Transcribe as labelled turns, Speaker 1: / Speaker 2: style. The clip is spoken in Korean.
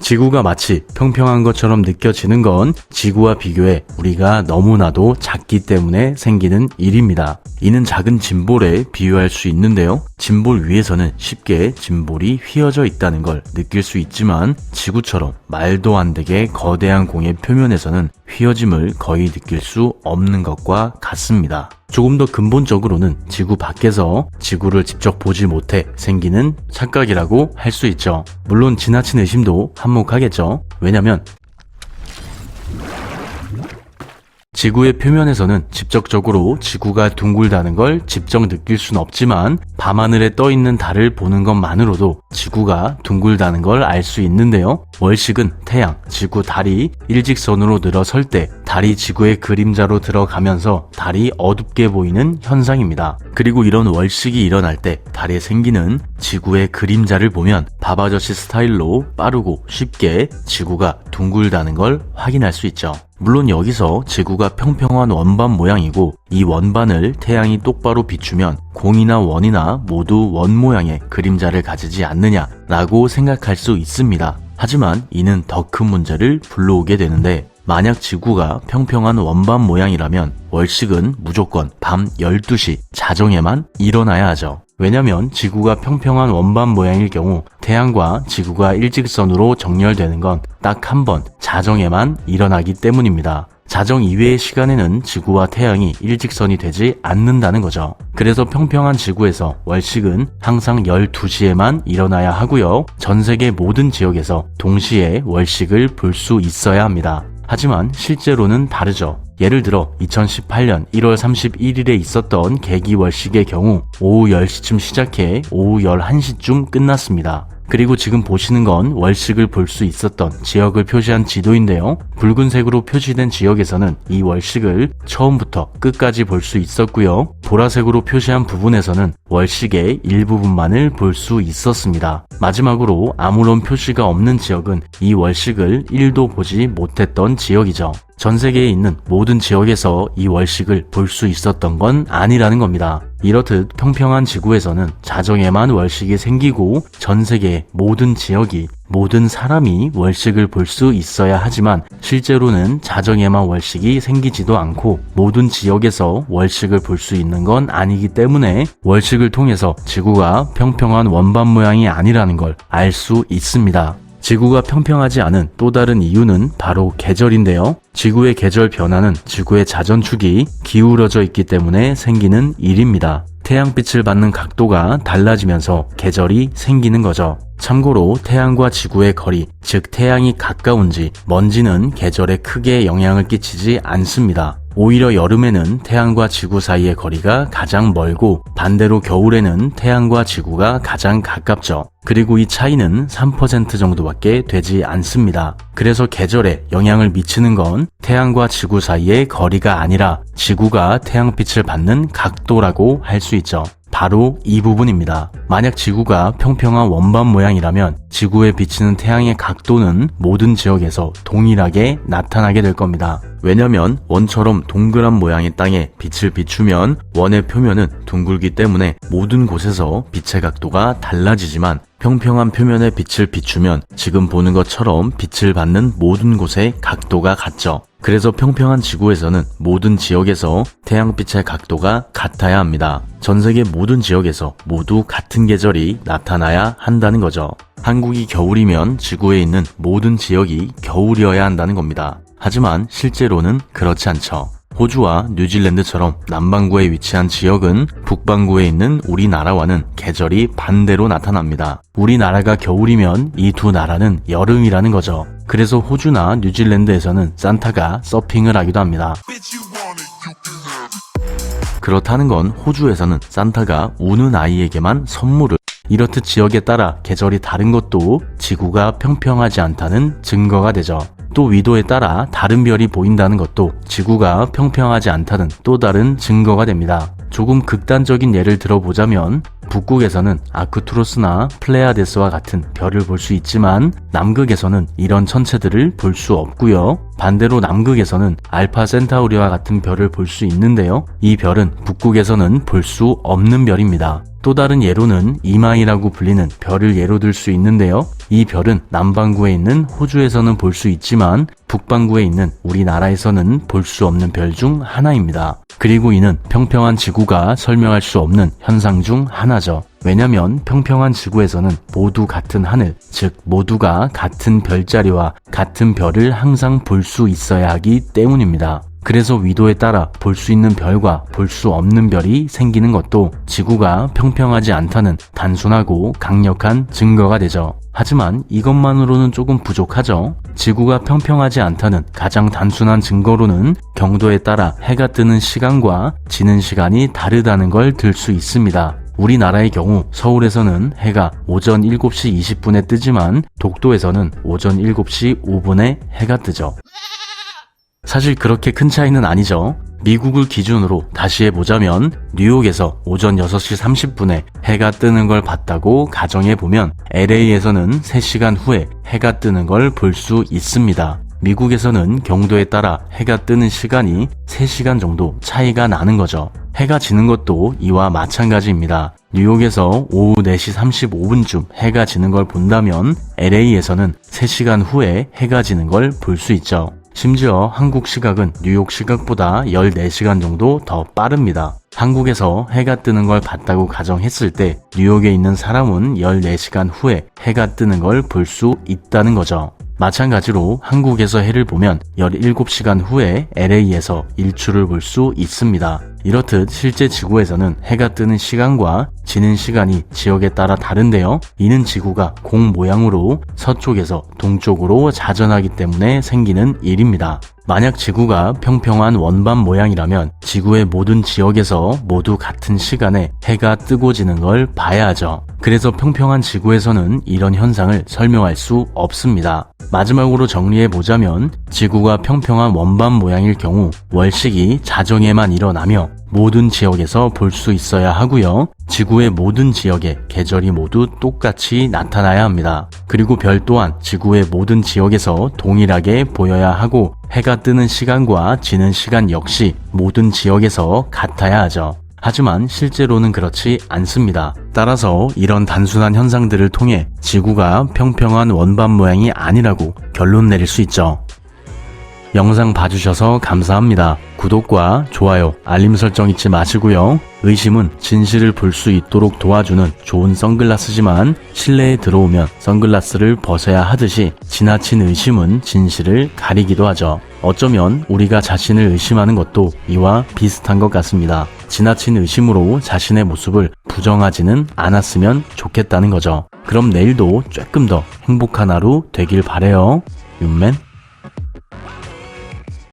Speaker 1: 지구가 마치 평평한 것처럼 느껴지는 건 지구와 비교해 우리가 너무나도 작기 때문에 생기는 일입니다. 이는 작은 짐볼에 비유할 수 있는데요. 짐볼 위에서는 쉽게 짐볼이 휘어져 있다는 걸 느낄 수 있지만 지구처럼 말도 안 되게 거대한 공의 표면에서는 휘어짐을 거의 느낄 수 없는 것과 같습니다. 조금 더 근본적으로는 지구 밖에서 지구를 직접 보지 못해 생기는 착각이라고 할 수 있죠. 물론 지나친 의심도 한몫하겠죠. 왜냐면 지구의 표면에서는 직접적으로 지구가 둥글다는 걸 직접 느낄 수는 없지만 밤하늘에 떠있는 달을 보는 것만으로도 지구가 둥글다는 걸 알 수 있는데요. 월식은 태양, 지구, 달이 일직선으로 늘어설 때 달이 지구의 그림자로 들어가면서 달이 어둡게 보이는 현상입니다. 그리고 이런 월식이 일어날 때 달에 생기는 지구의 그림자를 보면 밥아저씨 스타일로 빠르고 쉽게 지구가 둥글다는 걸 확인할 수 있죠. 물론 여기서 지구가 평평한 원반 모양이고 이 원반을 태양이 똑바로 비추면 공이나 원이나 모두 원 모양의 그림자를 가지지 않느냐라고 생각할 수 있습니다. 하지만 이는 더 큰 문제를 불러오게 되는데 만약 지구가 평평한 원반 모양이라면 월식은 무조건 밤 12시 자정에만 일어나야 하죠. 왜냐면 지구가 평평한 원반 모양일 경우 태양과 지구가 일직선으로 정렬되는 건 딱 한 번 자정에만 일어나기 때문입니다. 자정 이외의 시간에는 지구와 태양이 일직선이 되지 않는다는 거죠. 그래서 평평한 지구에서 월식은 항상 12시에만 일어나야 하고요. 전 세계 모든 지역에서 동시에 월식을 볼 수 있어야 합니다. 하지만 실제로는 다르죠. 예를 들어 2018년 1월 31일에 있었던 개기월식의 경우 오후 10시쯤 시작해 오후 11시쯤 끝났습니다. 그리고 지금 보시는 건 월식을 볼 수 있었던 지역을 표시한 지도인데요. 붉은색으로 표시된 지역에서는 이 월식을 처음부터 끝까지 볼 수 있었고요. 보라색으로 표시한 부분에서는 월식의 일부분만을 볼 수 있었습니다. 마지막으로 아무런 표시가 없는 지역은 이 월식을 1도 보지 못했던 지역이죠. 전 세계에 있는 모든 지역에서 이 월식을 볼 수 있었던 건 아니라는 겁니다. 이렇듯 평평한 지구에서는 자정에만 월식이 생기고 전 세계의 모든 지역이 모든 사람이 월식을 볼 수 있어야 하지만 실제로는 자정에만 월식이 생기지도 않고 모든 지역에서 월식을 볼 수 있는 건 아니기 때문에 월식을 통해서 지구가 평평한 원반 모양이 아니라는 걸 알 수 있습니다. 지구가 평평하지 않은 또 다른 이유는 바로 계절인데요. 지구의 계절 변화는 지구의 자전축이 기울어져 있기 때문에 생기는 일입니다. 태양빛을 받는 각도가 달라지면서 계절이 생기는 거죠. 참고로 태양과 지구의 거리, 즉 태양이 가까운지 먼지는 계절에 크게 영향을 끼치지 않습니다. 오히려 여름에는 태양과 지구 사이의 거리가 가장 멀고 반대로 겨울에는 태양과 지구가 가장 가깝죠. 그리고 이 차이는 3% 정도밖에 되지 않습니다. 그래서 계절에 영향을 미치는 건 태양과 지구 사이의 거리가 아니라 지구가 태양빛을 받는 각도라고 할 수 있죠. 바로 이 부분입니다. 만약 지구가 평평한 원반 모양이라면 지구에 비치는 태양의 각도는 모든 지역에서 동일하게 나타나게 될 겁니다. 왜냐면 원처럼 동그란 모양의 땅에 빛을 비추면 원의 표면은 둥글기 때문에 모든 곳에서 빛의 각도가 달라지지만 평평한 표면에 빛을 비추면 지금 보는 것처럼 빛을 받는 모든 곳의 각도가 같죠. 그래서 평평한 지구에서는 모든 지역에서 태양빛의 각도가 같아야 합니다. 전 세계 모든 지역에서 모두 같은 계절이 나타나야 한다는 거죠. 한국이 겨울이면 지구에 있는 모든 지역이 겨울이어야 한다는 겁니다. 하지만 실제로는 그렇지 않죠. 호주와 뉴질랜드처럼 남반구에 위치한 지역은 북반구에 있는 우리나라와는 계절이 반대로 나타납니다. 우리나라가 겨울이면 이 두 나라는 여름이라는 거죠. 그래서 호주나 뉴질랜드에서는 산타가 서핑을 하기도 합니다. 그렇다는 건 호주에서는 산타가 우는 아이에게만 선물을 이렇듯 지역에 따라 계절이 다른 것도 지구가 평평하지 않다는 증거가 되죠. 또 위도에 따라 다른 별이 보인다는 것도 지구가 평평하지 않다는 또 다른 증거가 됩니다. 조금 극단적인 예를 들어보자면 북극에서는 아크투로스나 플레이아데스와 같은 별을 볼 수 있지만 남극에서는 이런 천체들을 볼 수 없고요. 반대로 남극에서는 알파 센타우리와 같은 별을 볼 수 있는데요. 이 별은 북극에서는 볼 수 없는 별입니다. 또 다른 예로는 이마이라고 불리는 별을 예로 들 수 있는데요. 이 별은 남반구에 있는 호주에서는 볼 수 있지만 북반구에 있는 우리나라에서는 볼 수 없는 별 중 하나입니다. 그리고 이는 평평한 지구가 설명할 수 없는 현상 중 하나죠. 왜냐면 평평한 지구에서는 모두 같은 하늘, 즉 모두가 같은 별자리와 같은 별을 항상 볼 수 있어야 하기 때문입니다. 그래서 위도에 따라 볼 수 있는 별과 볼 수 없는 별이 생기는 것도 지구가 평평하지 않다는 단순하고 강력한 증거가 되죠. 하지만 이것만으로는 조금 부족하죠. 지구가 평평하지 않다는 가장 단순한 증거로는 경도에 따라 해가 뜨는 시간과 지는 시간이 다르다는 걸 들 수 있습니다. 우리나라의 경우 서울에서는 해가 오전 7시 20분에 뜨지만 독도에서는 오전 7시 5분에 해가 뜨죠. 사실 그렇게 큰 차이는 아니죠. 미국을 기준으로 다시 해보자면 뉴욕에서 오전 6시 30분에 해가 뜨는 걸 봤다고 가정해보면 LA에서는 3시간 후에 해가 뜨는 걸 볼 수 있습니다. 미국에서는 경도에 따라 해가 뜨는 시간이 3시간 정도 차이가 나는 거죠. 해가 지는 것도 이와 마찬가지입니다. 뉴욕에서 오후 4시 35분쯤 해가 지는 걸 본다면 LA에서는 3시간 후에 해가 지는 걸 볼 수 있죠. 심지어 한국 시각은 뉴욕 시각보다 14시간 정도 더 빠릅니다. 한국에서 해가 뜨는 걸 봤다고 가정했을 때 뉴욕에 있는 사람은 14시간 후에 해가 뜨는 걸 볼 수 있다는 거죠. 마찬가지로 한국에서 해를 보면 17시간 후에 LA에서 일출을 볼 수 있습니다. 이렇듯 실제 지구에서는 해가 뜨는 시간과 지는 시간이 지역에 따라 다른데요. 이는 지구가 공 모양으로 서쪽에서 동쪽으로 자전하기 때문에 생기는 일입니다. 만약 지구가 평평한 원반 모양이라면 지구의 모든 지역에서 모두 같은 시간에 해가 뜨고 지는 걸 봐야 하죠. 그래서 평평한 지구에서는 이런 현상을 설명할 수 없습니다. 마지막으로 정리해보자면 지구가 평평한 원반 모양일 경우 월식이 자정에만 일어나며 모든 지역에서 볼 수 있어야 하고요. 지구의 모든 지역에 계절이 모두 똑같이 나타나야 합니다. 그리고 별 또한 지구의 모든 지역에서 동일하게 보여야 하고 해가 뜨는 시간과 지는 시간 역시 모든 지역에서 같아야 하죠. 하지만 실제로는 그렇지 않습니다. 따라서 이런 단순한 현상들을 통해 지구가 평평한 원반 모양이 아니라고 결론 내릴 수 있죠. 영상 봐주셔서 감사합니다. 구독과 좋아요, 알림 설정 잊지 마시고요. 의심은 진실을 볼 수 있도록 도와주는 좋은 선글라스지만 실내에 들어오면 선글라스를 벗어야 하듯이 지나친 의심은 진실을 가리기도 하죠. 어쩌면 우리가 자신을 의심하는 것도 이와 비슷한 것 같습니다. 지나친 의심으로 자신의 모습을 부정하지는 않았으면 좋겠다는 거죠. 그럼 내일도 조금 더 행복한 하루 되길 바래요. 윤맨